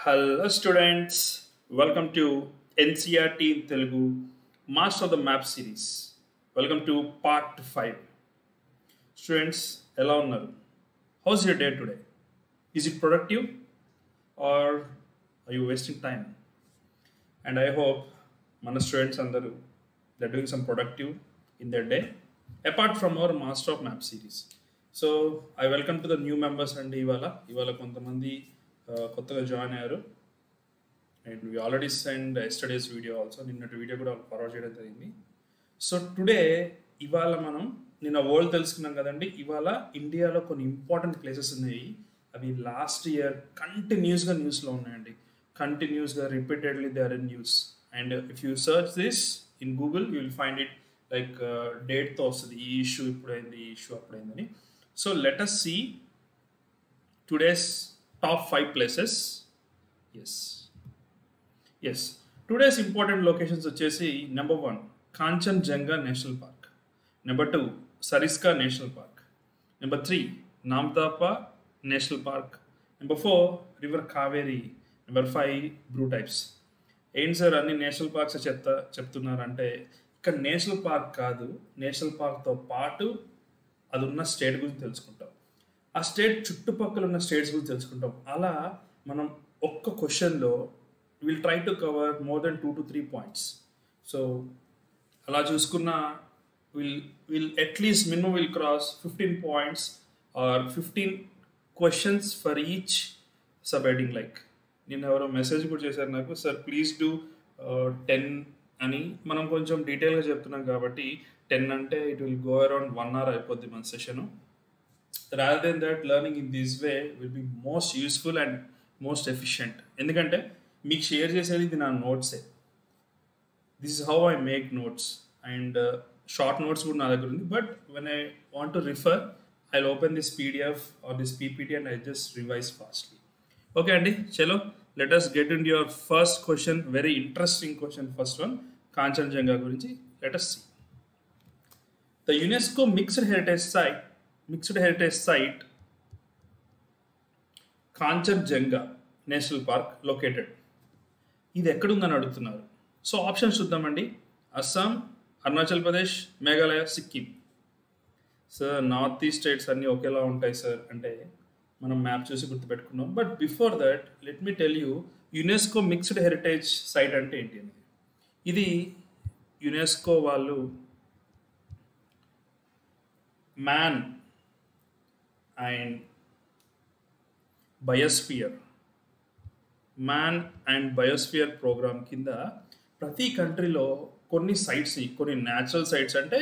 Hello students, welcome to NCRT in Telugu Master of the Map series. Welcome to part 5. Students, ఎలా ఉన్నారు? How's your day today? Is it productive or are you wasting time? And I hope మన students అందరూ they're doing some productive in their day apart from our Master of Map series. So I welcome to the new members అండి ఇవాళ కొంతమంది కొత్తగా join అయ్యారు and we already send yesterday's video also నిన్నటి video కూడా forward చేయడం జరిగింది. So today ఇవాళ మనం నిన్న వరల్డ్ తెలుసుకున్నాం కదండి. ఇవాళ ఇండియాలో కొన్ని ఇంపార్టెంట్ ప్లేసెస్ ఉన్నాయి. అవి లాస్ట్ ఇయర్ కంటిన్యూస్గా న్యూస్లో ఉన్నాయండి. కంటిన్యూస్గా repeatedly they are in news. And if you search this in Google you will find it like డేట్తో వస్తుంది. ఈ ఇష్యూ ఇప్పుడైంది, ఈ ఇష్యూ అప్పుడైందని. So let us see today's top 5 places. Yes, today's important locations వచ్చేసి number 1 Kanchenjunga national park, number 2 Sariska national park, number 3 Namdapha national park, number 4 river Kaveri, number 5 బ్రూ టైప్స్. ఏంటి సార్ అన్ని నేషనల్ పార్క్స్ చెప్తున్నారంటే ఇక్కడ నేషనల్ పార్క్ కాదు, నేషనల్ పార్క్తో పాటు అది ఉన్న స్టేట్ గురించి తెలుసుకుంటాం, ఆ స్టేట్ చుట్టుపక్కల ఉన్న స్టేట్స్ గురించి తెలుసుకుంటాం. అలా మనం ఒక్క క్వశ్చన్లో will try to cover more than 2 to 3 points. So అలా చూసుకున్న will atleast minimum will cross 15 points or 15 questions for each sub heading. Like నేను ఎవరో మెసేజ్ కూడా చేశారు నాకు, సార్ ప్లీజ్ డూ 10 అని. మనం కొంచెం డీటెయిల్గా చెప్తున్నాం కాబట్టి 10 అంటే it will go around 1 hour అయిపోద్ది మన session. Rather than that, learning in this way will be most useful and most efficient. ఎందుకంటే మీకు షేర్ చేసేది ఇది నా నోట్సే. This is how I make notes and short notes కూడా నా దగ్గర ఉంది. But when I want to refer I open this PDF or this PPT and I just revise fastly. Okay అండి, చలో let us get into your first question. Very interesting question. First one Kanchenjunga గురించి. Let us see. The UNESCO Mixed Heritage Site Kanchenjunga national park located. ఇది ఎక్కడుందని అడుగుతున్నారు. So options చూద్దామండి. Assam, Arunachal Pradesh, Meghalaya, Sikkim. Sir north east states అన్నీ ఒకేలా ఉంటాయి సార్ అంటే మనం మ్యాప్ చూసి గుర్తుపెట్టుకున్నాం. But before that let me tell you UNESCO mixed heritage site అంటే ఏంటి అనేది. ఇది యునెస్కో వాళ్ళు మ్యాన్ అండ్ బయోస్ఫియర్ ప్రోగ్రామ్ కింద ప్రతి కంట్రీలో కొన్ని సైట్స్ని, కొన్ని న్యాచురల్ సైట్స్ అంటే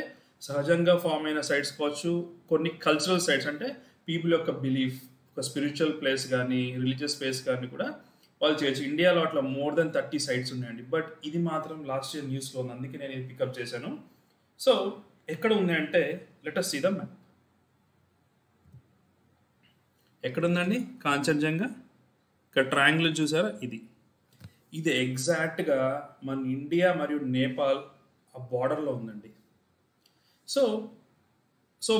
సహజంగా ఫామ్ అయిన సైట్స్ కావచ్చు, కొన్ని కల్చరల్ సైట్స్ అంటే పీపుల్ యొక్క బిలీఫ్, ఒక స్పిరిచువల్ ప్లేస్ కానీ రిలీజియస్ ప్లేస్ కానీ కూడా వాళ్ళు చేయొచ్చు. ఇండియాలో అట్లా మోర్ దెన్ 30 సైట్స్ ఉన్నాయండి. బట్ ఇది మాత్రం లాస్ట్ ఇయర్ న్యూస్లో ఉంది, అందుకే నేను ఇది పికప్ చేశాను. సో ఎక్కడ ఉంది అంటే let us see the map. ఎక్కడుందండి కాంచన్జంగా? ఇక్కడ ట్రయాంగిల్ చూసారా, ఇది ఎగ్జాక్ట్గా మన ఇండియా మరియు నేపాల్ ఆ బార్డర్లో ఉందండి. సో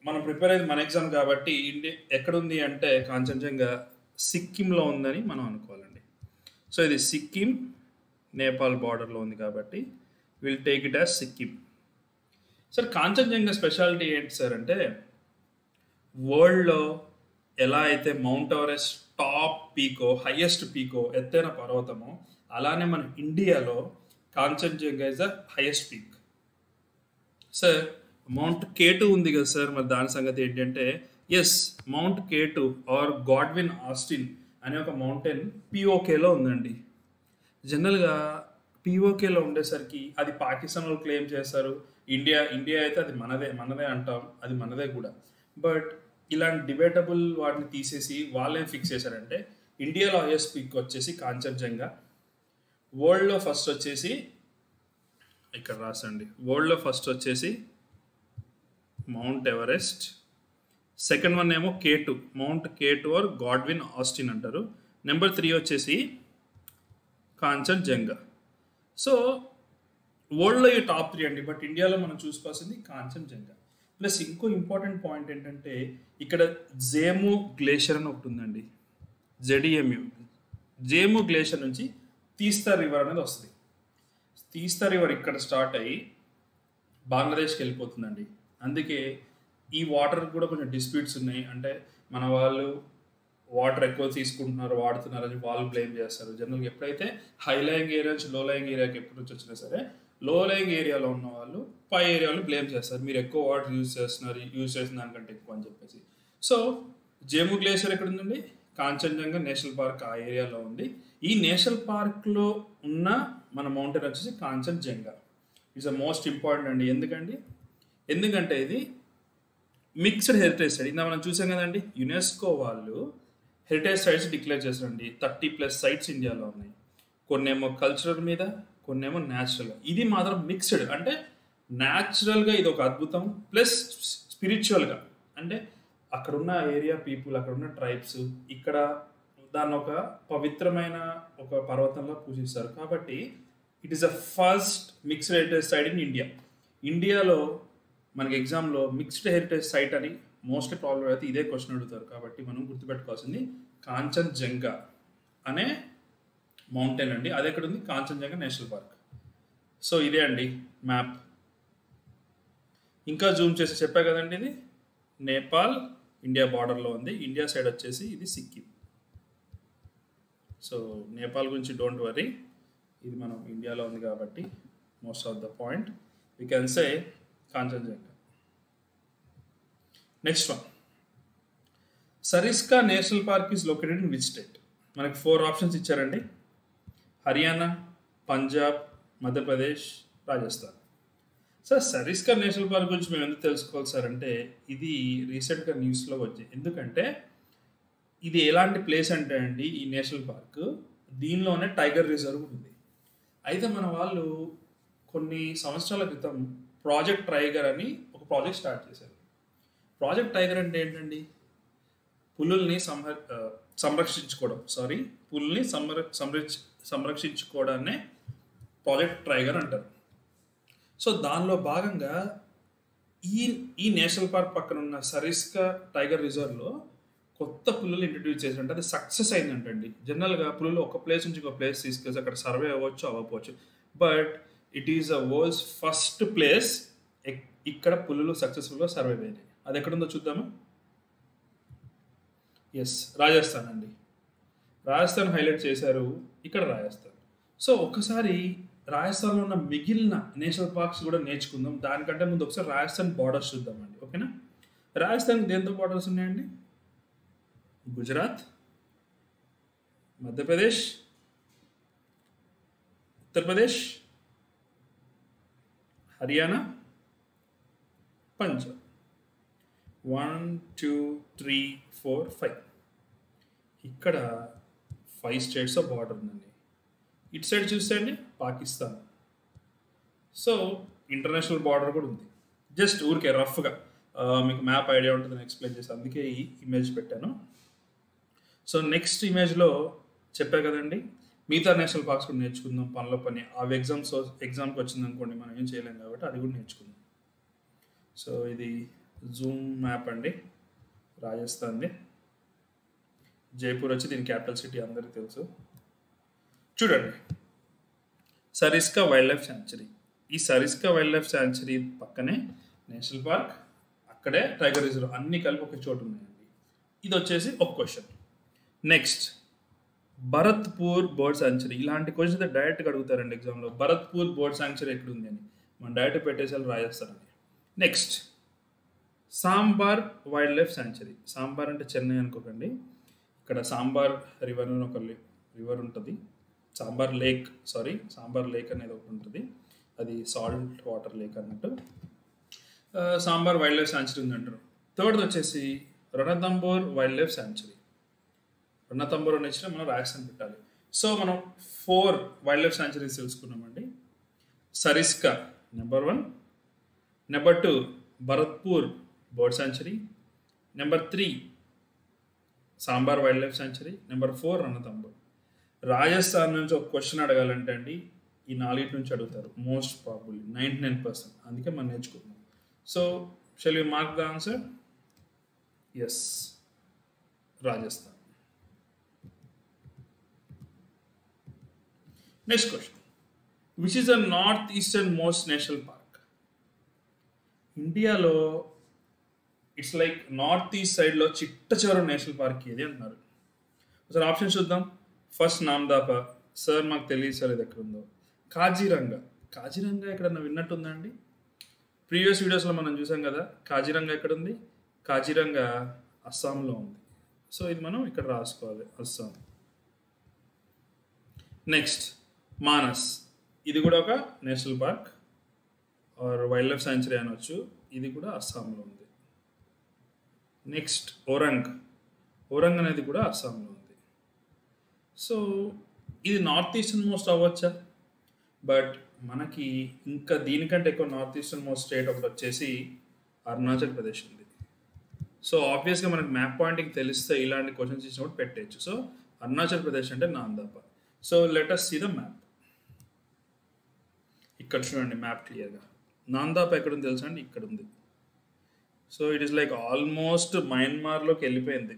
మనం ప్రిపేర్ అయ్యేది మన ఎగ్జామ్ కాబట్టి ఇండియా ఎక్కడుంది అంటే కాంచన్జంగా సిక్కింలో ఉందని మనం అనుకోవాలండి. సో ఇది సిక్కిం నేపాల్ బార్డర్లో ఉంది కాబట్టి will take it as Sikkim. Sir Kanchenjunga speciality ఏంటి సార్ అంటే వరల్డ్లో ఎలా అయితే మౌంట్ ఎవరెస్ట్ టాప్ పీకో, హైయెస్ట్ పీకో, ఎత్తైన పర్వతమో, అలానే మన ఇండియాలో Kanchenjunga is the highest peak. Sir Mount K2 ఉంది కదా సార్, మరి దాని సంగతి ఏంటంటే yes, Mount K2 or Godwin Austen అనే ఒక మౌంటైన్ POKలో ఉందండి. జనరల్గా POKలో ఉండేసరికి అది పాకిస్తాన్ వాళ్ళు క్లెయిమ్ చేస్తారు, ఇండియా అయితే అది మనదే అంటాం, అది మనదే కూడా. బట్ ఇలాంటి డిబేటబుల్ వాటిని తీసేసి వాళ్ళేం ఫిక్స్ చేశారంటే ఇండియాలో హైయెస్ట్ పీక్ వచ్చేసి కాంచన్జంగా, వరల్డ్లో ఫస్ట్ వచ్చేసి ఇక్కడ రాసండి, వరల్డ్లో ఫస్ట్ వచ్చేసి మౌంట్ ఎవరెస్ట్, సెకండ్ వన్ ఏమో K2, Mount K2 or Godwin Austen అంటారు, నెంబర్ 3 వచ్చేసి కాంచన్జంగా. సో వరల్డ్లో ఈ టాప్ 3 అండి. బట్ ఇండియాలో మనం చూసుకోవాల్సింది కాంచన్జంగా. ప్లస్ ఇంకో ఇంపార్టెంట్ పాయింట్ ఏంటంటే ఇక్కడ జేము గ్లేషియర్ అని ఒకటి ఉందండి, ZEMU జేము గ్లేషియర్ నుంచి తీస్తా రివర్ అనేది వస్తుంది. తీస్తా రివర్ ఇక్కడ స్టార్ట్ అయ్యి బంగ్లాదేశ్కి వెళ్ళిపోతుందండి. అందుకే ఈ వాటర్ కూడా కొంచెం డిస్ప్యూట్స్ ఉన్నాయి. అంటే మన వాళ్ళు వాటర్ ఎక్కువ తీసుకుంటున్నారు, వాడుతున్నారు అని వాళ్ళు బ్లేమ్ చేస్తారు. జనరల్గా ఎప్పుడైతే హై లయింగ్ ఏరియా నుంచి లో లయింగ్ ఏరియాకి ఎప్పటి నుంచి వచ్చినా సరే లో లయింగ్ ఏరియాలో ఉన్న వాళ్ళు పై ఏరియాలో బ్లేమ్ చేస్తారు, మీరు ఎక్కువ వాటర్ యూజ్ చేసిన దానికంటే ఎక్కువ అని చెప్పేసి. సో జేము గ్లేషియర్ ఎక్కడ ఉందండి? కాంచన్జంగా నేషనల్ పార్క్ ఆ ఏరియాలో ఉంది. ఈ నేషనల్ పార్క్లో ఉన్న మన మౌంటైన్ వచ్చేసి Kanchenjunga. It's the most important అండి. ఎందుకంటే ఇది మిక్స్డ్ హెరిటేజ్ సైట్. ఇందా మనం చూసాం కదండి, యునెస్కో వాళ్ళు హెరిటేజ్ సైట్స్ డిక్లేర్ చేశారండి. 30+ సైట్స్ ఇండియాలో ఉన్నాయి. కొన్నేమో కల్చరల్ మీద, కొన్నేమో న్యాచురల్. ఇది మాత్రం మిక్స్డ్, అంటే న్యాచురల్గా ఇది ఒక అద్భుతం ప్లస్ స్పిరిచువల్గా, అంటే అక్కడున్న ఏరియా పీపుల్, అక్కడున్న ట్రైబ్స్ ఇక్కడ దాన్ని ఒక పవిత్రమైన ఒక పర్వతంలో పూజిస్తారు. కాబట్టి it is the first mixed heritage site in India. ఇండియాలో మనకి ఎగ్జామ్లో మిక్స్డ్ హెరిటేజ్ సైట్ అని మోస్ట్లీ ప్రాబ్లం అయితే ఇదే క్వశ్చన్ అడుగుతారు. కాబట్టి మనం గుర్తుపెట్టుకోవాల్సింది కాంచన్జంగా అనే మౌంటైన్ అండి. అది ఎక్కడ ఉంది? Kanchenjunga national park. సో ఇదే అండి మ్యాప్. ఇంకా జూమ్ చేసి చెప్పా కదండి, ఇది నేపాల్ ఇండియా బార్డర్లో ఉంది. ఇండియా సైడ్ వచ్చేసి ఇది సిక్కిం. సో నేపాల్ గురించి డోంట్ వరీ, ఇది మనం ఇండియాలో ఉంది కాబట్టి most of the point we can say Kanchenjunga. Next one, Sariska national park is located in which state? మనకి 4 ఆప్షన్స్ ఇచ్చారండి. Haryana, Punjab, Madhya Pradesh, Rajasthan. Sir Sariska national park గురించి మేము ఎందుకు తెలుసుకోవాలి సార్ అంటే, ఇది రీసెంట్గా న్యూస్లో వచ్చింది. ఎందుకంటే ఇది ఎలాంటి ప్లేస్ అంటే అండి, ఈ నేషనల్ పార్క్ దీనిలోనే టైగర్ రిజర్వ్ ఉంది. అయితే మన వాళ్ళు కొన్ని సంవత్సరాల క్రితం ప్రాజెక్ట్ టైగర్ అని ఒక ప్రాజెక్ట్ స్టార్ట్ చేశారు. ప్రాజెక్ట్ టైగర్ అంటే ఏంటండి? పులుల్ని సంరక్షించుకోవడాన్నే ప్రాజెక్ట్ టైగర్ అంటారు. సో దానిలో భాగంగా ఈ నేషనల్ పార్క్ పక్కన ఉన్న సరిస్కా టైగర్ రిజర్వ్లో కొత్త పులులు ఇంట్రడ్యూస్ చేశారంటే అది సక్సెస్ అయిందంటండి. జనరల్గా పులులు ఒక ప్లేస్ నుంచి ఒక ప్లేస్ తీసుకెళ్ళి అక్కడ సర్వే అవ్వచ్చు అవ్వకపోవచ్చు, but it is the world's first place ఇక్కడ పులులు సక్సెస్ఫుల్గా సర్వే అయినాయి. అది ఎక్కడుందో చూద్దామా? ఎస్, రాజస్థాన్ అండి. రాజస్థాన్ హైలైట్ చేశారు, ఇక్కడ రాజస్థాన్. సో ఒకసారి రాజస్థాన్లో ఉన్న మిగిలిన నేషనల్ పార్క్స్ కూడా నేర్చుకుందాం. దానికంటే ముందు ఒకసారి రాజస్థాన్ బార్డర్స్ చూద్దామండి, ఓకేనా? రాజస్థాన్ దేంతో బార్డర్స్ ఉన్నాయండి? గుజరాత్, మధ్యప్రదేశ్, ఉత్తరప్రదేశ్, హర్యానా, పంజాబ్. 1 2 3 4 5. ఇక్కడ 5 స్టేట్స్ ఆఫ్ బార్డర్ ఉందండి. ఇటు సైడ్ చూస్తే అండి పాకిస్తాన్. సో ఇంటర్నేషనల్ బార్డర్ కూడా ఉంది. జస్ట్ ఊరికే రఫ్గా మీకు మ్యాప్ ఐడియా ఉంటుందని ఎక్స్ప్లెయిన్ చేసి అందుకే ఈ ఇమేజ్ పెట్టాను. సో నెక్స్ట్ ఇమేజ్లో చెప్పా కదండి, మిగతా నేషనల్ పార్క్స్ కూడా నేర్చుకుందాం పనిలో పని. అవి ఎగ్జామ్కి వచ్చింది అనుకోండి, మనం ఏం చేయలేం కాబట్టి అది కూడా నేర్చుకుందాం. సో ఇది జూమ్ మ్యాప్ అండి, రాజస్థాన్ది. జైపూర్ వచ్చి దీని క్యాపిటల్ సిటీ అందరికీ తెలుసు. చూడండి, సరిస్కా వైల్డ్ లైఫ్ శాంక్చురీ. ఈ సరిస్కా వైల్డ్ లైఫ్ శాంక్చురీ పక్కనే నేషనల్ పార్క్, అక్కడే టైగర్ రిజర్వ్, అన్ని కలిపి ఒక చోటు ఉన్నాయండి. ఇది వచ్చేసి ఒక question. Next, Bharatpur bird sanctuary. ఇలాంటి క్వశ్చన్స్ డైరెక్ట్గా అడుగుతారండి ఎగ్జామ్లో. భరత్పూర్ బర్డ్ శాంక్చురీ ఎక్కడ ఉంది అని మనం డైరెక్ట్ పెట్టేసారి Rajasthan. Next, Sambhar wildlife sanctuary. Sambhar అంటే చెన్నై అనుకోకండి, ఇక్కడ సాంబార్ రివర్ అని ఒక రివర్ ఉంటుంది. సాంబార్ లేక్ అనేది ఒకటి ఉంటుంది, అది సాల్ట్ వాటర్ లేక్ అన్నట్టు. సాంబార్ వైల్డ్ లైఫ్ శాంక్చురీ ఉందంటారు. థర్డ్ వచ్చేసి Ranthambore wildlife sanctuary. Ranthambore అనేది మనం రాజస్థాన్ పెట్టాలి. సో మనం 4 వైల్డ్ లైఫ్ శాంక్చురీస్ తెలుసుకున్నామండి. Sariska number 1, number 2 Bharatpur bird sanctuary, number 3 Sambhar wildlife sanctuary, number 4 Ranthambore. Rajasthan నుంచి ఒక క్వశ్చన్ అడగాలంటే అండి ఈ 4 నుంచి అడుగుతారు మోస్ట్ ప్రాబబ్లీ 99%. అందుకే మనం నేర్చుకుంటున్నాం. So shall we mark the answer? Yes, Rajasthan. Next question, which is the north eastern most national park? ఇండియాలో ఇట్స్ లైక్ నార్త్ ఈస్ట్ సైడ్లో చిట్ట చివరి నేషనల్ పార్క్ ఏది అంటున్నారు. ఒకసారి ఆప్షన్ చూద్దాం. ఫస్ట్ నామ్దాపా, సార్ మాకు తెలియదు సార్ ఇది ఎక్కడ ఉందో. కాజీరంగా, కాజీరంగా ఎక్కడన్నా విన్నట్టుందండి? ప్రీవియస్ వీడియోస్లో మనం చూసాం కదా. కాజీరంగా ఎక్కడ ఉంది? కాజీరంగా అస్సాంలో ఉంది. సో ఇది మనం ఇక్కడ రాసుకోవాలి, అస్సాం. నెక్స్ట్ మానస్, ఇది కూడా ఒక national park or wildlife sanctuary అనొచ్చు. ఇది కూడా అస్సాంలో ఉంది. నెక్స్ట్ ఓరంగ్, ఓరంగ్ అనేది కూడా అస్సాంలో ఉంది. సో ఇది నార్త్ ఈస్టర్న్ మోస్ట్ అవ్వచ్చా? బట్ మనకి ఇంకా దీనికంటే ఎక్కువ నార్త్ ఈస్టర్న్ మోస్ట్ స్టేట్ ఒకటి వచ్చేసి అరుణాచల్ ప్రదేశ్ ఉంది. సో ఆబ్వియస్గా మనకి మ్యాప్ పాయింటింగ్ తెలిస్తే ఇలాంటి క్వశ్చన్స్ ఇచ్చినప్పుడు పెట్టేయచ్చు. సో అరుణాచల్ ప్రదేశ్ అంటే Namdapha. So let us see the map. ఇక్కడ చూడండి మ్యాప్ క్లియర్గా. నాందాపా ఎక్కడ ఉంది తెలుసా అండి? ఇక్కడ ఉంది. So it is like almost మయన్మార్లోకి వెళ్ళిపోయింది.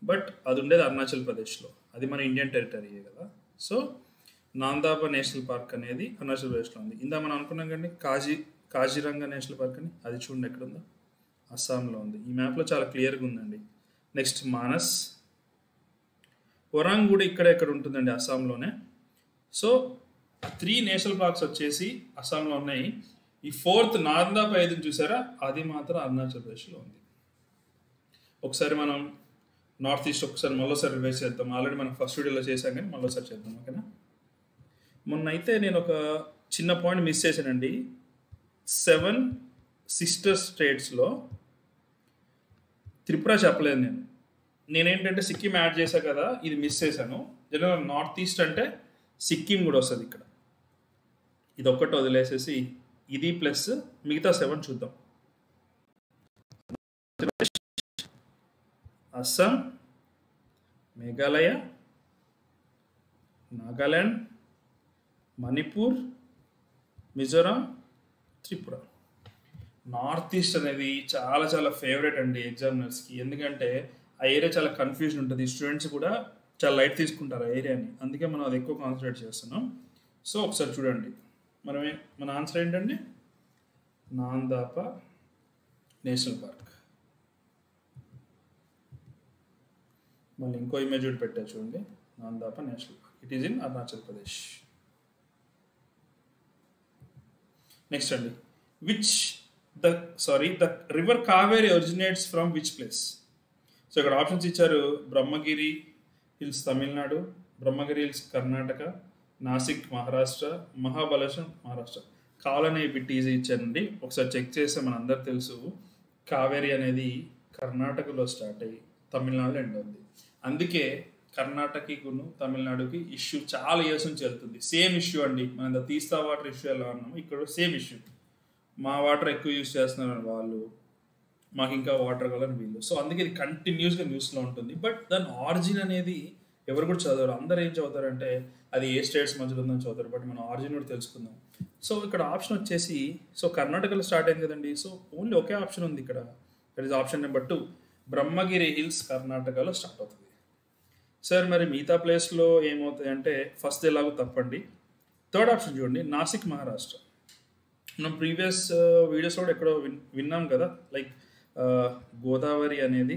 బట్ అది ఉండేది అరుణాచల్ ప్రదేశ్లో. అది మన ఇండియన్ టెరిటరీయే కదా. సో నాందాపా నేషనల్ పార్క్ అనేది అరుణాచల్ ప్రదేశ్లో ఉంది. ఇందా మనం అనుకున్నాం కండి కాజీరంగా నేషనల్ పార్క్ అని, అది చూడండి ఎక్కడ ఉందో, అస్సాంలో ఉంది. ఈ మ్యాప్లో చాలా క్లియర్గా ఉందండి. నెక్స్ట్ మానస్, ఒరాంగ్ కూడా ఇక్కడ ఎక్కడ ఉంటుందండి, అస్సాంలోనే. సో 3 నేషనల్ పార్క్స్ వచ్చేసి అస్సాంలో ఉన్నాయి. ఈ 4th నాందాపా ఏది చూసారా, అది మాత్రం అరుణాచల్ ప్రదేశ్లో ఉంది. ఒకసారి మనం నార్త్ ఈస్ట్ ఒకసారి మళ్ళీసారి రివైజ్ చేద్దాం. ఆల్రెడీ మనం ఫస్ట్ వీడియోలో చేసాం కానీ మళ్ళీసారి చేద్దాం, ఓకేనా? మొన్న అయితే నేను ఒక చిన్న పాయింట్ మిస్ చేశానండి. 7 సిస్టర్ స్టేట్స్లో త్రిపుర చెప్పలేదు నేను. నేనేంటంటే సిక్కిం యాడ్ చేశా కదా, ఇది మిస్ చేశాను. జనరల్ నార్త్ ఈస్ట్ అంటే సిక్కిం కూడా వస్తుంది ఇక్కడ. ఇది ఒక్కటి వదిలేసేసి ఇది ప్లస్ మిగతా 7 చూద్దాం. అస్సాం, మేఘాలయ, నాగాల్యాండ్, మణిపూర్, మిజోరాం, త్రిపుర. నార్త్ ఈస్ట్ అనేది చాలా చాలా ఫేవరెట్ అండి ఎగ్జామినర్స్కి. ఎందుకంటే ఆ ఏరియా చాలా కన్ఫ్యూజన్ ఉంటుంది. స్టూడెంట్స్ కూడా చాలా లైట్ తీసుకుంటారు ఆ ఏరియాని. అందుకే మనం అది ఎక్కువ కాన్సన్ట్రేట్ చేస్తున్నాం. సో ఒకసారి చూడండి, మన ఆన్సర్ ఏంటండి? Namdapha national park. మళ్ళీ ఇంకో ఇమేజ్ కూడా పెట్టా చూడండి, Namdapha national park. It is in Arunachal Pradesh. Next అండి, the river Kaveri originates from which place? So ఇక్కడ ఆప్షన్స్ ఇచ్చారు. Brahmagiri hills Tamil Nadu, Brahmagiri hills Karnataka, Nashik Maharashtra, Mahabaleshwar Maharashtra. కావాలనే బిట్ ఈజీ ఇచ్చానండి. ఒకసారి చెక్ చేస్తే మన అందరికి తెలుసు, కావేరీ అనేది కర్ణాటకలో స్టార్ట్ అయ్యి తమిళనాడులో ఎండ్ అవుతుంది. అందుకే కర్ణాటకకును తమిళనాడుకి ఇష్యూ చాలా ఇయర్స్ నుంచి వెళ్తుంది. సేమ్ ఇష్యూ అండి. మనం తీస్తా వాటర్ ఇష్యూ ఎలా ఉన్నాము, ఇక్కడ సేమ్ ఇష్యూ. మా వాటర్ ఎక్కువ యూజ్ చేస్తున్నారు వాళ్ళు, మాకు ఇంకా వాటర్ కావాలని వీళ్ళు. సో అందుకే ఇది కంటిన్యూస్గా న్యూస్లో ఉంటుంది. బట్ దాని ఆరిజిన్ అనేది ఎవరు కూడా చదవరు. అందరు ఏం చదువుతారంటే అది ఏ స్టేట్స్ మధ్యలో ఉందని చదువుతారు. బట్ మనం ఆరిజిన్ కూడా తెలుసుకుందాం. సో ఇక్కడ ఆప్షన్ వచ్చేసి, సో కర్ణాటకలో స్టార్ట్ అయింది కదండి. సో ఓన్లీ ఒకే ఆప్షన్ ఉంది ఇక్కడ. That is option number 2. Brahmagiri hills కర్ణాటకలో స్టార్ట్ అవుతుంది. సార్ మరి మిగతా ప్లేస్లో ఏమవుతాయి అంటే, ఫస్ట్ ఎలాగో తప్పండి. థర్డ్ ఆప్షన్ చూడండి, నాసిక్ మహారాష్ట్ర. మనం ప్రీవియస్ వీడియోస్ కూడా ఎక్కడో విన్నాం కదా, లైక్ గోదావరి అనేది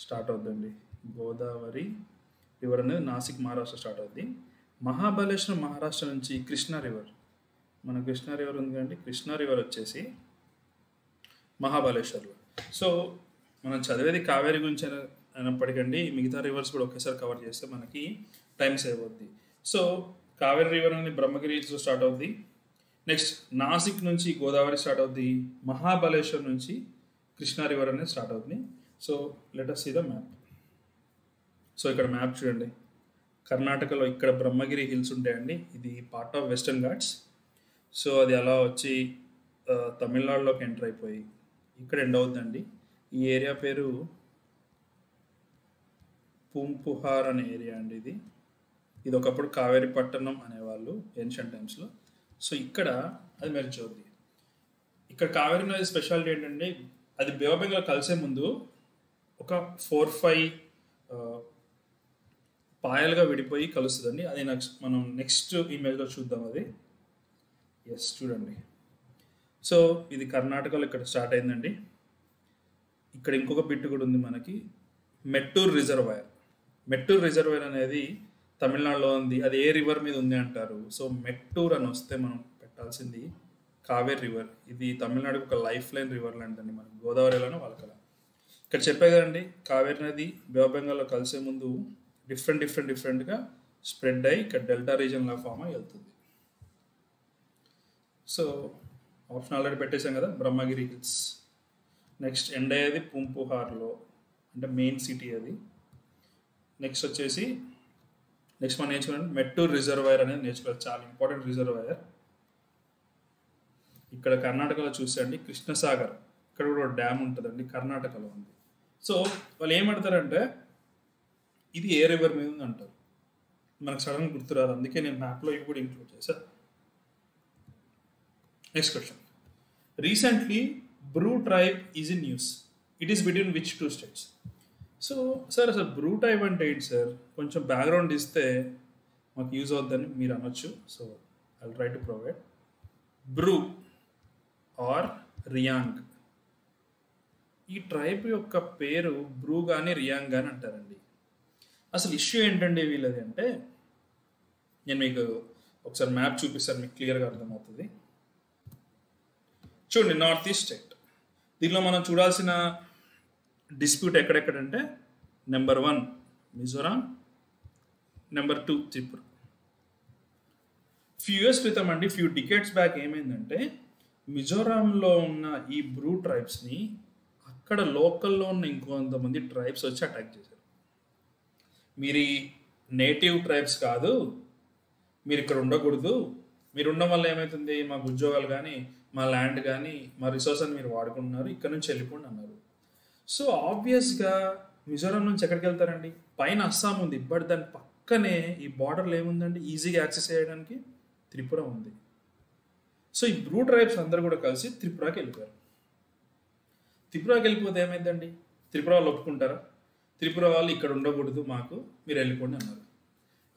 స్టార్ట్ అవుతుందండి. గోదావరి రివర్ అనేది నాసిక్ మహారాష్ట్ర స్టార్ట్ అవుతుంది. మహాబలేశ్వరం మహారాష్ట్ర నుంచి కృష్ణా రివర్, మన కృష్ణా రివర్ ఉంది కదండి, కృష్ణా రివర్ వచ్చేసి మహాబలేశ్వర్లో. సో మనం చదివేది కావేరి గురించి అయినప్పటికండి మిగతా రివర్స్ కూడా ఒకేసారి కవర్ చేస్తే మనకి టైం సేవ్ అవుద్ది. సో కావేరి రివర్ అనేది బ్రహ్మగిరి హిల్స్లో స్టార్ట్ అవుద్ది. నెక్స్ట్ నాసిక్ నుంచి గోదావరి స్టార్ట్ అవుద్ది. మహాబలేశ్వర్ నుంచి కృష్ణా రివర్ అనేది స్టార్ట్ అవుతుంది. So let us see the map. So ఇక్కడ మ్యాప్ చూడండి, కర్ణాటకలో ఇక్కడ బ్రహ్మగిరి హిల్స్ ఉంటాయండి. ఇది part of western Ghats. So అది అలా వచ్చి తమిళనాడులోకి ఎంటర్ అయిపోయి ఇక్కడ ఎండ్ అవుతుందండి. ఈ ఏరియా పేరు పూంపుహార్ అనే ఏరియా అండి. ఇది ఒకప్పుడు కావేరి పట్టణం అనేవాళ్ళు ఏన్షియంట్ టైమ్స్లో. సో ఇక్కడ అది మెర్జ్ అవుద్ది. ఇక్కడ కావేరి నది స్పెషాలిటీ ఏంటంటే, అది బే ఆఫ్ బెంగాల్ కలిసే ముందు ఒక 4-5 పాయలుగా విడిపోయి కలుస్తుందండి. అది మనం నెక్స్ట్ ఇమేజ్లో చూద్దాం. అది ఎస్ చూడండి. సో ఇది కర్ణాటకలో ఇక్కడ స్టార్ట్ అయిందండి. ఇక్కడ ఇంకొక బిట్ కూడా ఉంది మనకి, మెట్టూర్ రిజర్వాయర్. మెట్టూర్ రిజర్వాయర్ అనేది తమిళనాడులో ఉంది. అది ఏ రివర్ మీద ఉంది అంటారు. సో మెట్టూర్ అని వస్తే మనం పెట్టాల్సింది కావేరి రివర్. ఇది తమిళనాడుకు ఒక లైఫ్ లైన్ రివర్ లాంటిదండి. మనకి గోదావరిలోనే వాళ్ళకల. ఇక్కడ చెప్పే కదండి, కావేరి నది బే ఆఫ్ బెంగాల్లో కలిసే ముందు డిఫరెంట్గా స్ప్రెడ్ అయ్యి ఇక్కడ డెల్టా రీజన్లో ఫామ్ అయ్యి వెళ్తుంది. సో ఆప్షన్ ఆల్రెడీ పెట్టేశాం కదా, బ్రహ్మగిరి హిల్స్. నెక్స్ట్ ఎండ్ అయ్యేది పుంపుహార్లో, అంటే మెయిన్ సిటీ అది. నెక్స్ట్ వచ్చేసి మనం నేర్చుకోండి మెట్టూర్ రిజర్వాయర్ అనేది నేర్చుకోవాలి, చాలా ఇంపార్టెంట్ రిజర్వాయర్. ఇక్కడ కర్ణాటకలో చూసండి కృష్ణసాగర్, ఇక్కడ కూడా డ్యామ్ ఉంటుందండి, కర్ణాటకలో ఉంది. సో వాళ్ళు ఏమంటారంటే ఇది ఏ రివర్ మీద ఉంది అంటారు. మనకు సడన్ గుర్తురాదు, అందుకే నేను మ్యాప్లో ఇవి కూడా ఇంక్లూడ్ చేశాను. Next question, recently Bru tribe is in news, it is between which 2 states? So sir అసలు బ్రూ ట్రైబ్ అంటే ఏంటి సార్, కొంచెం బ్యాక్గ్రౌండ్ ఇస్తే మాకు యూజ్ అవుద్దని మీరు అనొచ్చు. So I will try to provide. Bru or Reang, ఈ ట్రైబ్ యొక్క పేరు బ్రూ కానీ రియాంగ్ కానీ అంటారండి. అసలు ఇష్యూ ఏంటండి వీళ్ళది అంటే, నేను మీకు ఒకసారి మ్యాప్ చూపిస్తాను, మీకు క్లియర్గా అర్థమవుతుంది. చూడండి, నార్త్ ఈస్ట్ స్టేట్. దీనిలో మనం చూడాల్సిన డిస్ప్యూట్ ఎక్కడెక్కడంటే, number 1 Mizoram, number 2 Tripura. Few years క్రితం అండి, ఫ్యూ డికేట్స్ బ్యాక్ ఏమైందంటే, మిజోరాంలో ఉన్న ఈ బ్రూ ట్రైబ్స్ని అక్కడ లోకల్లో ఉన్న ఇంకొంతమంది ట్రైబ్స్ వచ్చి అటాక్ చేశారు. మీరు నేటివ్ ట్రైబ్స్ కాదు, మీరు ఇక్కడ ఉండకూడదు, మీరు ఉండడం వల్ల ఏమవుతుంది, మాకు ఉద్యోగాలు కానీ మా ల్యాండ్ కానీ మా రిసోర్స్ అని మీరు వాడుకుంటున్నారు, ఇక్కడ నుంచి వెళ్ళిపోండి అన్నారు. సో ఆబ్వియస్గా మిజోరాం నుంచి ఎక్కడికి వెళ్తారండి, పైన అస్సాం ఉంది, బట్ దాని పక్కనే ఈ బార్డర్లో ఏముందండి, ఈజీగా యాక్సెస్ చేయడానికి త్రిపుర ఉంది. సో ఈ బ్రూ ట్రైబ్స్ అందరూ కూడా కలిసి త్రిపురకి వెళ్ళిపోయారు. త్రిపురకి వెళ్ళిపోతే ఏమైందండి, త్రిపుర వాళ్ళు ఒప్పుకుంటారా, త్రిపుర వాళ్ళు ఇక్కడ ఉండకూడదు మాకు, మీరు వెళ్ళిపోండి అన్నారు.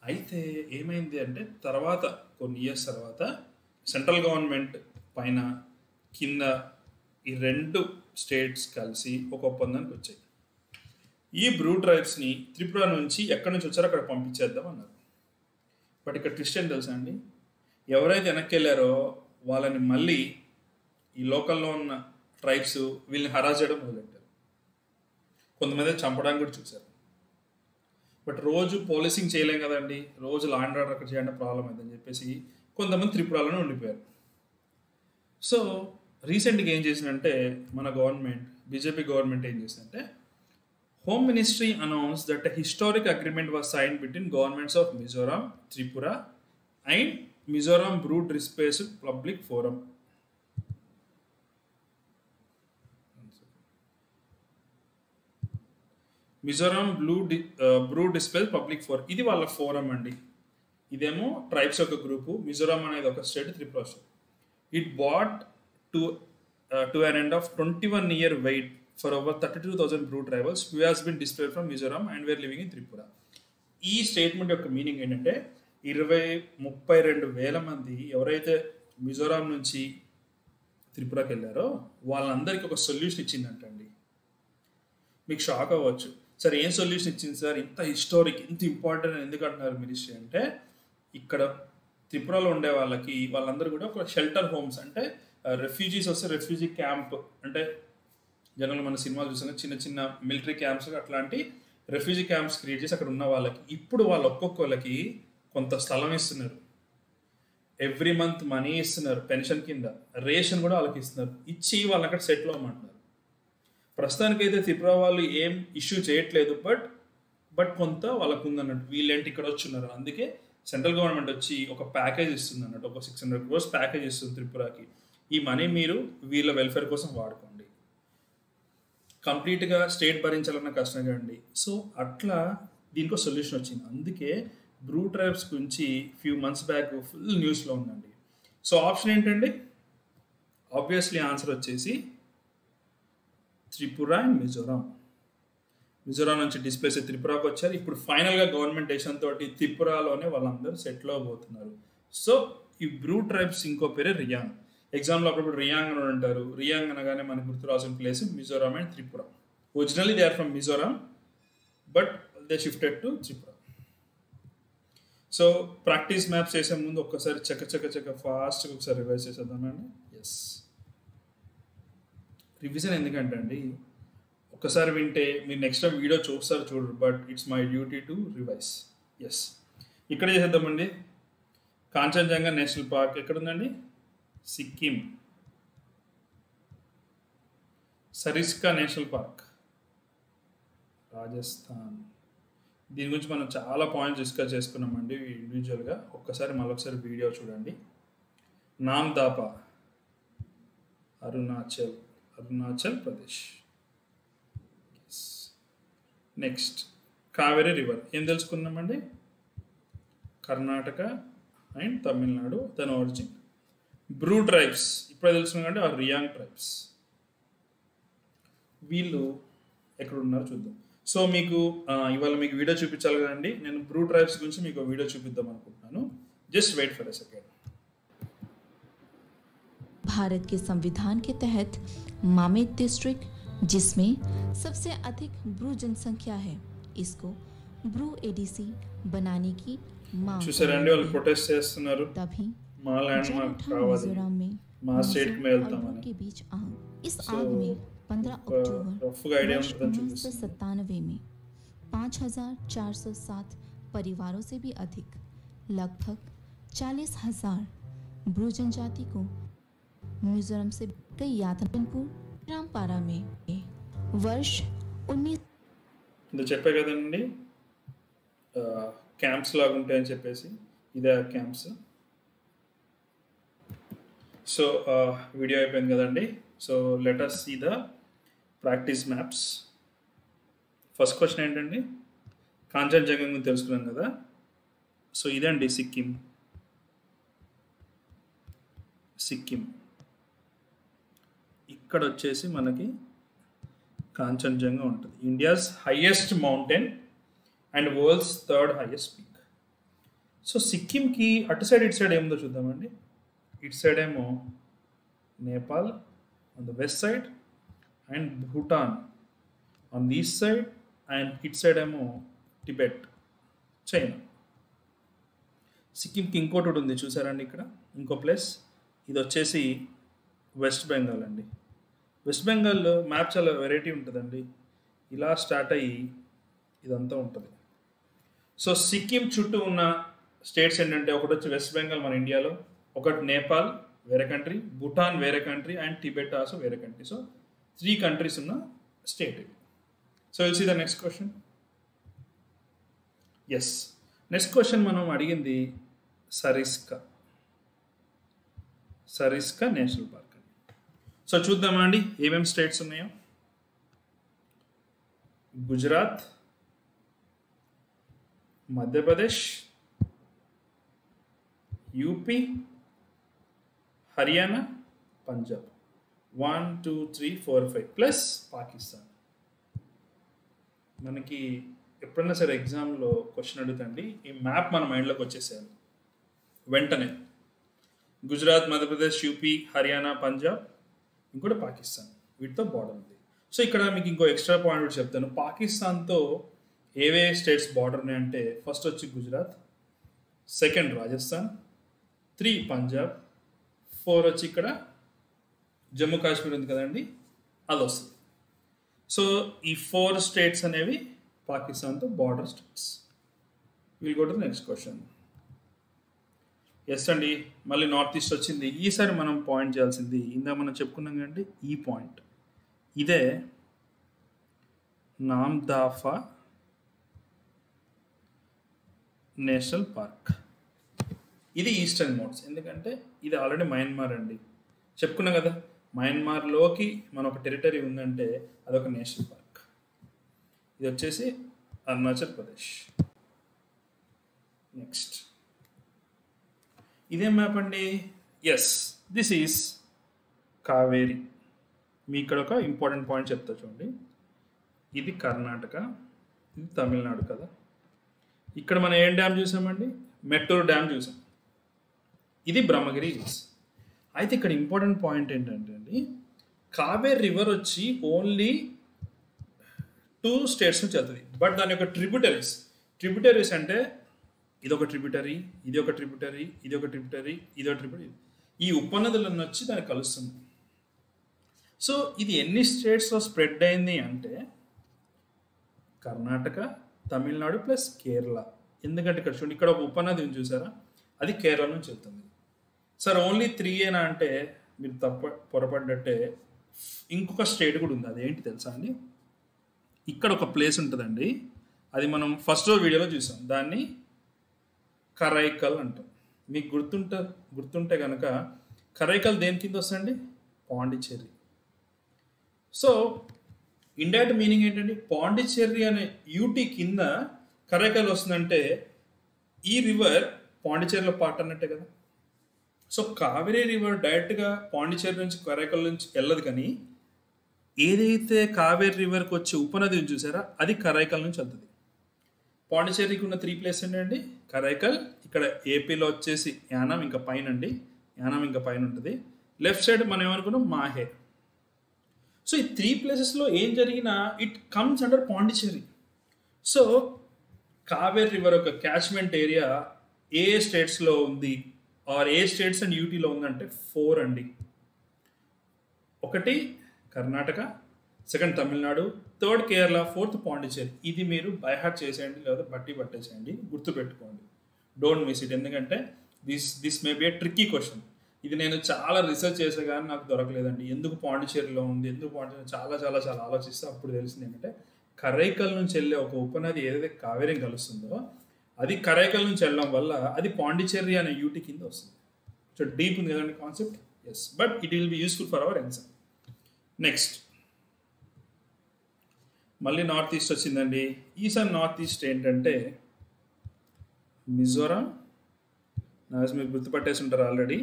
అయితే ఏమైంది అంటే, తర్వాత కొన్ని ఇయర్స్ తర్వాత సెంట్రల్ గవర్నమెంట్ పైన కింద ఈ 2 స్టేట్స్ కలిసి ఒక ఒప్పందానికి వచ్చాయి. ఈ బ్రూ ట్రైబ్స్ని త్రిపుర నుంచి ఎక్కడి నుంచి వచ్చారో అక్కడ పంపించేద్దాం అన్నారు. బట్ ఇక్కడ ట్విస్ట్ ఏం తెలుసా అండి, ఎవరైతే వెనక్కి వెళ్ళారో వాళ్ళని మళ్ళీ ఈ లోకల్లో ఉన్న ట్రైబ్స్ వీళ్ళని హరాస్ చేయడం మొదలెట్టారు. కొంతమంది చంపడానికి కూడా చూశారు. బట్ రోజు పోలీసింగ్ చేయలేం కదండి, రోజు లా అండ్ ఆర్డర్ అక్కడ చేయండి, ప్రాబ్లం అయిందని చెప్పేసి కొంతమంది త్రిపురలోనే ఉండిపోయారు. సో రీసెంట్గా ఏం చేసిందంటే మన గవర్నమెంట్, బీజేపీ గవర్నమెంట్ ఏం చేసిందంటే, home ministry announce that a historic agreement was sign between governments of Mizoram, Tripura and Mizoram Bru displaced public forum. Mizoram Bru displaced public forum, ఇది వాళ్ళ ఫోరం అండి. ఇదేమో ట్రైబ్స్ యొక్క గ్రూపు, మిజోరాం అనేది ఒక state, Tripura state. It brought to an end of 21 year wait for over 32,000 Bru tribals who has been displaced from Mizoram and were living in Tripura. ఈ statement యొక్క meaning ఏంటంటే, 32 వేల మంది ఎవరైతే మిజోరాం నుంచి త్రిపురకి వెళ్ళారో వాళ్ళందరికీ ఒక సొల్యూషన్ ఇచ్చిందంటండి. మీకు షాక్ అవ్వచ్చు, సార్ ఏం సొల్యూషన్ ఇచ్చింది సార్, ఇంత హిస్టారిక్, ఇంత ఇంపార్టెంట్ ఎందుకు అంటున్నారు మినిస్ట్రీ అంటే, ఇక్కడ త్రిపురలో ఉండే వాళ్ళందరూ కూడా ఒక షెల్టర్ హోమ్స్, అంటే రెఫ్యూజీస్ వస్తే రెఫ్యూజీ క్యాంప్, అంటే జనరల్ మన సినిమాలు చూసాక చిన్న చిన్న మిలిటరీ క్యాంప్స్ అట్లాంటి రెఫ్యూజీ క్యాంప్స్ క్రియేట్ చేసి అక్కడ ఉన్న వాళ్ళకి ఇప్పుడు వాళ్ళు ఒక్కొక్కళ్ళకి కొంత స్థలం ఇస్తున్నారు, ఎవ్రీ మంత్ మనీ ఇస్తున్నారు, పెన్షన్ కింద రేషన్ కూడా వాళ్ళకి ఇస్తున్నారు, ఇచ్చి వాళ్ళు అక్కడ సెటిల్ అవ్వమంటున్నారు. ప్రస్తుతానికైతే త్రిపుర వాళ్ళు ఏం ఇష్యూ చేయట్లేదు, బట్ కొంత వాళ్ళకు ఉందన్నట్టు, వీళ్ళేంటి ఇక్కడ వచ్చున్నారు. అందుకే సెంట్రల్ గవర్నమెంట్ వచ్చి ఒక ప్యాకేజ్ ఇస్తుంది అన్నట్టు, ఒక 600 crores ప్యాకేజ్ ఇస్తుంది త్రిపురకి. ఈ మనీ మీరు వీళ్ళ వెల్ఫేర్ కోసం వాడుకోండి, కంప్లీట్గా స్టేట్ భరించాలన్న కష్టం కదండి. సో అట్లా దీనికి సొల్యూషన్ వచ్చింది. అందుకే బ్రూ ట్రైబ్స్ గురించి ఫ్యూ మంత్స్ బ్యాక్ ఫుల్ న్యూస్లో ఉందండి. సో ఆప్షన్ ఏంటండి, ఆబ్వియస్లీ ఆన్సర్ వచ్చేసి త్రిపుర అండ్ మిజోరాం. మిజోరాం నుంచి డిస్ప్లేస్ అయ్యి త్రిపురాకు వచ్చారు. ఇప్పుడు ఫైనల్గా గవర్నమెంట్ డెసిషన్ తోటి త్రిపురాలోనే వాళ్ళందరూ సెటిల్ అవబోతున్నారు. సో ఈ బ్రూ ట్రైబ్స్ ఇంకో పేరే రియాంగ్. ఎగ్జాంపుల్ అప్పుడు రియాంగ్ అని అంటారు. రియాంగ్ అనగానే మనకు గుర్తు రావాల్సిన place Mizoram and Tripura. Originally they are from Mizoram but they shifted to Tripura. So practice maps చేసే ముందు ఒక్కసారి చక్క ఫాస్ట్గా ఒకసారి రివైజ్ చేసేద్దామండి. ఎస్, రివిజన్ ఎందుకంటే అండి ఒక్కసారి వింటే మీరు నెక్స్ట్ టైం వీడియో చూస్తారు చూడరు, but it's my duty to revise. Yes, ఇక్కడ చేసేద్దామండి. కాంచన్జంగా నేషనల్ పార్క్ ఎక్కడుందండి? సిక్కిం. Sariska national park Rajasthan. దీని గురించి మనం చాలా పాయింట్స్ డిస్కస్ చేసుకున్నామండి ఇండివిజువల్గా. ఒక్కసారి మళ్ళొకసారి వీడియో చూడండి. నామ్దాపా అరుణాచల్ ప్రదేశ్. నెక్స్ట్ కావేరీ రివర్ ఏం తెలుసుకున్నామండి? కర్ణాటక అండ్ తమిళనాడు దాని ఆరిజిన్. బ్రూ ట్రైబ్స్ ఇప్పుడే తెలుసుకున్నామండి, ఆ రియాంగ్ ట్రైబ్స్. వీళ్ళు ఎక్కడ ఉన్నారో చూద్దాం. సో మీకు ఇవాళ మీకు వీడియో చూపించాలి కదండి. నేను బ్రూ ట్రైబ్స్ గురించి మీకు వీడియో చూపిద్దాం అనుకుంటున్నాను. Just wait for a second. Bharat के संविधान के तहत मामेत डिस्ट्रिक्ट, जिसमें सबसे अधिक ब्रू जनसंख्या है, इसको ब्रू एडीसी बनाने की मांग చూసారండి వాళ్ళు ప్రొటెస్ట్ చేస్తున్నారు. तभी మా ల్యాండ్ మాకు కావాలి, मिजोरम में మా స్టేట్ కి వెళ్తామని. के बीच आग. इस आग में 15 अक्टूबर రఫ్గా ఐడియా वर्ष ఉంటుందని చూపిస్తుంది. 1997 में 5,407 परिवारों से भी अधिक लगभग 40,000 ब्रू जनजाति को मिजोरम से कई यातनपुर रामपारा में वर्ष 19 ఇది చెప్పే కదండి క్యాంప్స్ లాగా ఉంటాయని చెప్పేసి. ఇదే క్యాంప్స్. సో వీడియో అయిపోయింది కదండి. So let us see the practice maps. First question ఏంటండి? కాంచన్జంగా గురించి తెలుసుకున్నాం కదా. సో ఇదండి సిక్కిం. ఇక్కడ వచ్చేసి మనకి కాంచన్జంగా ఉంటుంది. India's highest mountain and world's third highest peak. So సిక్కింకి అటు సైడ్ ఇటు సైడ్ ఏముందో చూద్దామండి. ఇటు సైడ్ ఏమో Nepal on the west side and Bhutan on the east side, and east side ఏమో టిబెట్, చైనా. సిక్కింకి ఇంకోటి ఉంది చూసారండి ఇక్కడ ఇంకో ప్లేస్. ఇది వచ్చేసి వెస్ట్ బెంగాల్ అండి. వెస్ట్ బెంగాల్ మ్యాప్ చాలా వెరైటీ ఉంటుందండి. ఇలా స్టార్ట్ అయ్యి ఇదంతా ఉంటుంది. సో సిక్కిం చుట్టూ ఉన్న స్టేట్స్ ఏంటంటే ఒకటి వచ్చి వెస్ట్ బెంగాల్ మన ఇండియాలో, ఒకటి నేపాల్ వేరే కంట్రీ, భూటాన్ వేరే కంట్రీ, అండ్ టిబెట్ ఆల్సో వేరే కంట్రీ. సో 3 కంట్రీస్ ఉన్న స్టేట్ ఇది. So will see the next question. Yes, next question మనం అడిగింది సరిస్కా నేషనల్ పార్క్. సో చూద్దామా అండి ఏమేమి స్టేట్స్ ఉన్నాయో. గుజరాత్, మధ్యప్రదేశ్, యూపీ, హర్యానా, పంజాబ్. 1 2 3 4 5 ప్లస్ పాకిస్తాన్. మనకి ఎప్పుడైనా సరే ఎగ్జామ్లో క్వశ్చన్ అడుగుతండి, ఈ మ్యాప్ మన మైండ్లోకి వచ్చేసేయాలి వెంటనే. గుజరాత్, మధ్యప్రదేశ్, యూపీ, హర్యానా, పంజాబ్, ఇంకోటి పాకిస్తాన్, వీటితో బార్డర్ ఉంది. సో ఇక్కడ మీకు ఇంకో ఎక్స్ట్రా పాయింట్ కూడా చెప్తాను. పాకిస్తాన్తో ఏవే స్టేట్స్ బార్డర్ ఉన్నాయంటే ఫస్ట్ వచ్చి గుజరాత్, సెకండ్ రాజస్థాన్, 3 పంజాబ్, 4 వచ్చి ఇక్కడ జమ్మూ కాశ్మీర్ ఉంది కదండి, అది వస్తుంది. సో ఈ 4 స్టేట్స్ అనేవి పాకిస్తాన్తో border states. Will go to next question. Yes అండి, మళ్ళీ నార్త్ ఈస్ట్ వచ్చింది. ఈసారి మనం పాయింట్ చేయాల్సింది ఇందాక మనం చెప్పుకున్నాం కండి ఈ పాయింట్. ఇదే నామ్దాఫా నేషనల్ పార్క్. ఇది ఈస్టర్న్ మోడ్స్, ఎందుకంటే ఇది ఆల్రెడీ మయన్మార్ అండి. చెప్పుకున్నాం కదా, మయన్మార్లోకి మన ఒక టెరిటరీ ఉందంటే అదొక నేషనల్ పార్క్. ఇది వచ్చేసి అరుణాచల్ ప్రదేశ్. నెక్స్ట్ ఇదే మ్యాప్ అండి. Yes, this is Kaveri. మీ ఇక్కడ ఒక ఇంపార్టెంట్ పాయింట్ చెప్తా చూడండి. ఇది కర్ణాటక, ఇది తమిళనాడు కదా. ఇక్కడ మనం ఏం డ్యామ్ చూసామండి? మెట్టూరు డ్యామ్ చూసాం. ఇది బ్రహ్మగిరి హిల్స్. అయితే ఇక్కడ ఇంపార్టెంట్ పాయింట్ ఏంటంటే అండి, కావేరీ రివర్ వచ్చి ఓన్లీ 2 స్టేట్స్ నుంచి వెళ్తుంది. బట్ దాని యొక్క ట్రిబ్యూటరీస్ అంటే ఇదొక ట్రిబ్యూటరీ, ఇది ఒక ట్రిబ్యూటరీ, ఇది ఒక ట్రిబ్యూటరీ, ఇది ఒక ట్రిబ్యూటరీ, ఈ ఉపనదులను వచ్చి దానికి కలుస్తుంది. సో ఇది ఎన్ని స్టేట్స్లో స్ప్రెడ్ అయింది అంటే కర్ణాటక, తమిళనాడు ప్లస్ కేరళ. ఎందుకంటే ఇక్కడ చూడండి, ఇక్కడ ఒక ఉపనది ఉంది చూసారా, అది కేరళ నుంచి వెళ్తుంది. సార్ ఓన్లీ 3 అంటే మీరు పొరపడ్డట్టే. ఇంకొక స్టేట్ కూడా ఉంది, అదేంటి తెలుసా అండి? ఇక్కడ ఒక ప్లేస్ ఉంటుందండి, అది మనం ఫస్ట్ వీడియోలో చూసాం, దాన్ని కరైకల్ అంటాం. మీకు గుర్తుంటే కనుక కరైకల్ దేని కింద వస్తుందండి? పాండిచ్చేరి. సో ఇండైరెక్ట్ మీనింగ్ ఏంటండి? పాండిచ్చేరి అనే యూటీ కింద కరైకల్ వస్తుందంటే ఈ రివర్ పాండిచ్చేరిలో పార్ట్ అన్నట్టే కదా. సో కావేరీ రివర్ డైరెక్ట్గా పాండిచ్చేరి నుంచి కరైకల్ నుంచి వెళ్ళదు, కానీ ఏదైతే కావేరీ రివర్కి వచ్చే ఉపనది చూసారా, అది కరైకల్ నుంచి వెళ్తుంది. పాండిచ్చేరికి ఉన్న 3 ప్లేస్ ఏంటండి? కరైకల్, ఇక్కడ ఏపీలో వచ్చేసి యానం, ఇంకా పైన అండి, యానం ఇంకా పైన ఉంటుంది. లెఫ్ట్ సైడ్ మనం ఏమనుకున్నాం? మాహే. సో ఈ 3 ప్లేసెస్లో ఏం జరిగినా it comes under Pondicherry. So Kaveri river యొక్క క్యాచ్మెంట్ ఏరియా ఏ స్టేట్స్లో ఉంది, ఆర్ ఏ స్టేట్స్ అండ్ యూటీలో ఉందంటే 4 అండి. 1 కర్ణాటక, 2 తమిళనాడు, 3 కేరళ, 4 పాండిచ్చేరి. ఇది మీరు బైహార్ట్ చేసేయండి, లేదా బట్టి పట్టేసేయండి, గుర్తుపెట్టుకోండి. Don't miss it. ఎందుకంటే this may be a tricky question. ఇది నేను చాలా రీసెర్చ్ చేసే కానీ నాకు దొరకలేదండి. ఎందుకు పాండిచ్చేరిలో ఉంది, ఎందుకు పాండిచ్చేరి చాలా చాలా చాలా ఆలోచిస్తే అప్పుడు తెలిసింది ఏంటంటే, కరైకల్ నుంచి వెళ్ళే ఒక ఉపనది ఏదైతే కావేరీ కలుస్తుందో అది కరైకల్ నుంచి వెళ్ళడం వల్ల అది పాండిచ్చేరి అనే యూటీ కింద వస్తుంది. సో డీప్ ఉంది కదండి concept. Yes, but it will be useful for our exam. Next మళ్ళీ నార్త్ ఈస్ట్ వచ్చిందండి. ఈసారి నార్త్ ఈస్ట్ ఏంటంటే మిజోరాం, మీరు గుర్తుపట్టేసి ఉంటారు ఆల్రెడీ,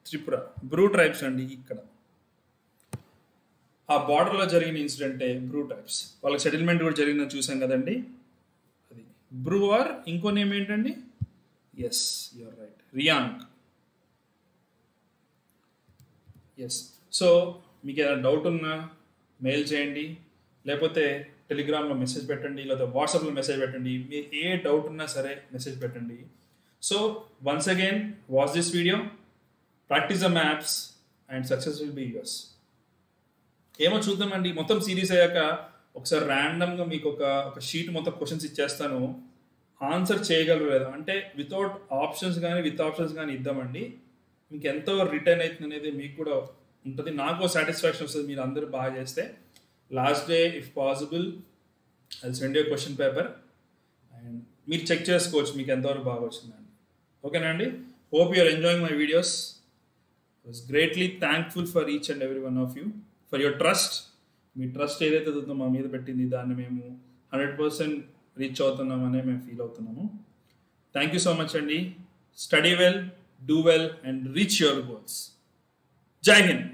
త్రిపుర, బ్రూ ట్రైబ్స్ అండి. ఇక్కడ ఆ బార్డర్లో జరిగిన ఇన్సిడెంటే బ్రూ ట్రైబ్స్. వాళ్ళకి సెటిల్మెంట్ కూడా జరిగిందని చూసాం కదండి, అది బ్రూ. ఆర్ ఇంకో నేమ్ ఏంటండి? Yes, you're right, Reang. Yes. So మీకు ఏదైనా డౌట్ ఉన్నా మెయిల్ చేయండి, లేకపోతే టెలిగ్రామ్లో మెసేజ్ పెట్టండి, లేదా వాట్సాప్లో మెసేజ్ పెట్టండి. మీకు ఏ డౌట్ ఉన్నా సరే మెసేజ్ పెట్టండి. So once again watch this video, practice the maps and success will be yours. ఏమో చూద్దామండి, మొత్తం సిరీస్ అయ్యాక ఒకసారి ర్యాండమ్గా మీకు ఒక షీట్ మొత్తం క్వశ్చన్స్ ఇచ్చేస్తాను, ఆన్సర్ చేయగలరు లేదా అంటే వితౌట్ ఆప్షన్స్ కానీ విత్ ఆప్షన్స్ కానీ ఇద్దామండి. మీకు ఎంతో రిటర్న్ అవుతుంది అనేది మీకు కూడా ఉంటుంది, నాకు సాటిస్ఫాక్షన్ వస్తుంది మీరు అందరూ బాగా చేస్తే. Last day if possible I send you question paper and మీరు చెక్ చేసుకోవచ్చు మీకు ఎంతవరకు బాగా వచ్చిందండి. ఓకేనా అండి? Hope you are enjoying my videos. Was greatly thankful for each and every one of you for your trust. మీ ట్రస్ట్ ఏదైతే ఉందో మా మీద పెట్టింది దాన్ని మేము 100% రీచ్ అవుతున్నామనే మేము ఫీల్ అవుతున్నాము. థ్యాంక్ యూ సో మచ్ అండి. Study well, do well and reach your goals. జై హింద్.